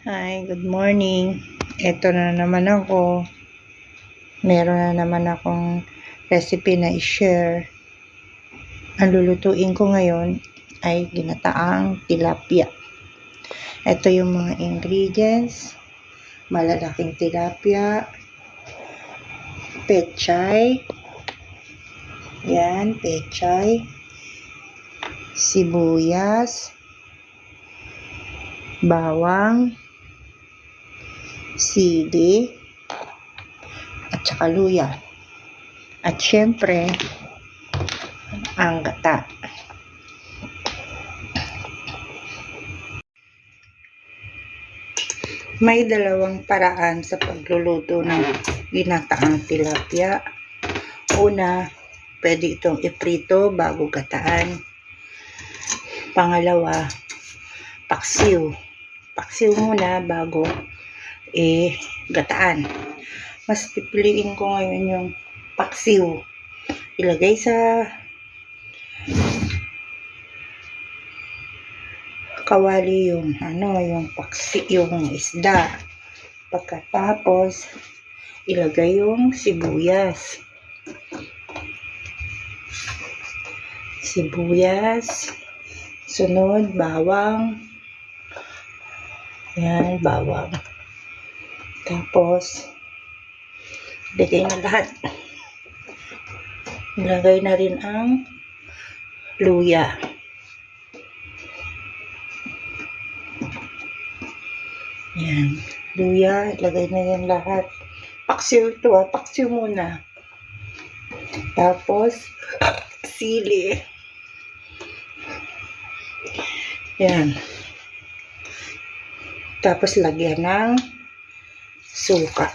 Hi, good morning. Ito na naman ako. Meron na naman akong recipe na i-share. Ang lulutuin ko ngayon ay ginataang tilapia. Ito yung mga ingredients. Malalaking tilapia. Pechay. Yan, pechay. Sibuyas. Bawang. Sili. At saka luya. At syempre, ang gata. May dalawang paraan sa pagluluto ng ginataang tilapia. Una, pwede itong iprito bago gataan. Pangalawa, paksiw. Paksiw muna bago gataan. Mas pipiliin ko ngayon yung paksiw. Ilagay sa kawali yung yung isda. Pagkatapos ilagay yung sibuyas. Sunod bawang. Yan, bawang. Tapos ilagay na lahat. Ilagay na rin ang luya. Yan, luya, ilagay na yan lahat. Paksiw ito paksiw muna. Tapos, sili. Yan. Tapos, lagyan ng suka.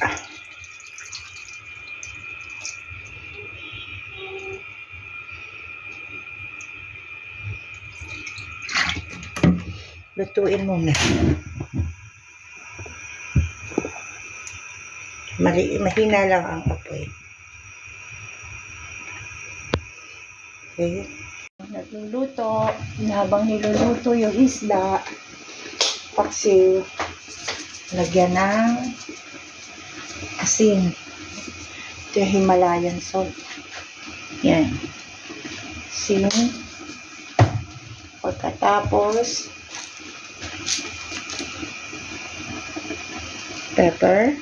Lutuin muna. Mahina lang ang apoy. Okay. Nagluluto. Habang niluluto yung isda, paksiw, lagyan ng asin. Ito yung Himalayan salt. Yan. Asin. Pagkatapos, pepper.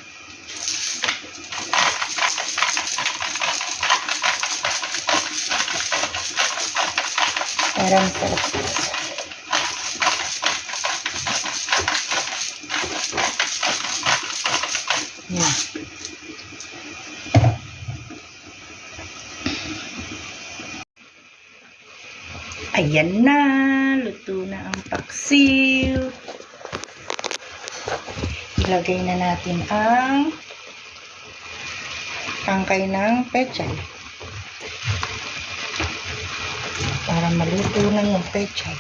Para masarap. Yan. Ayan na. Luto na ang paksiw. Ilagay na natin ang tangkay ng pechay. Para maluto na yung pechay.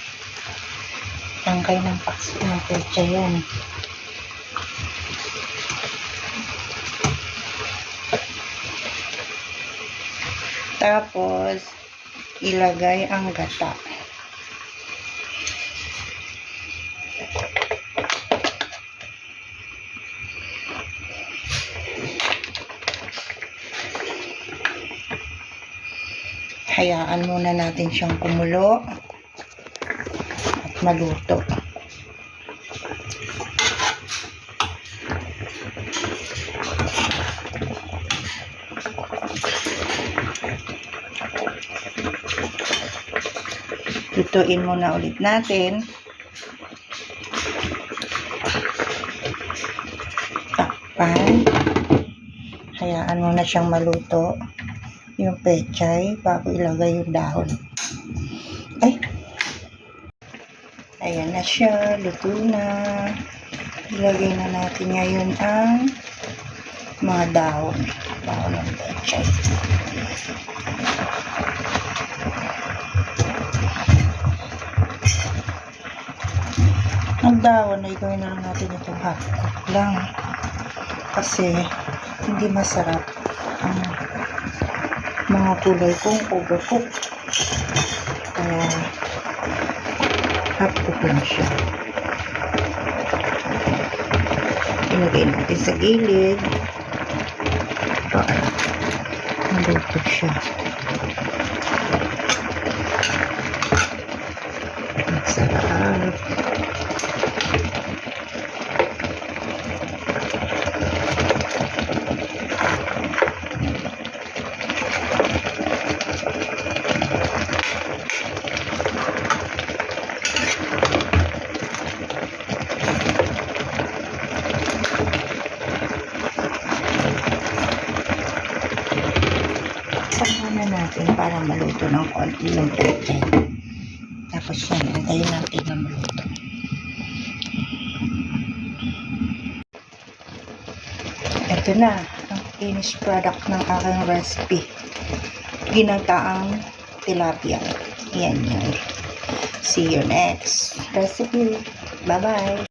Tangkay ng paksiw ng pechay yan. Tapos, ilagay ang gata. Hayaan muna natin siyang kumulo at maluto. Lutuin muna ulit natin. Takpan. Hayaan muna siyang maluto yung pechay bago ilagay yung dahon. Ayan na siya, luto na. Ilagay na natin ngayon ang mga dahon ng pechay. Ang dahon ay gawin na lang natin itong half cook lang kasi hindi masarap ang mga kulay kung overcook. Kaya half cook lang siya. Ilagay natin sa gilid. Para maluto siya. Masarap. Samahan natin para maluto ng konti yung chicken. Tapos yan, antayin natin na maluto. Ito na, ang finished product ng aking recipe. Ginataang tilapia. Yan yan. See you next recipe. Bye-bye.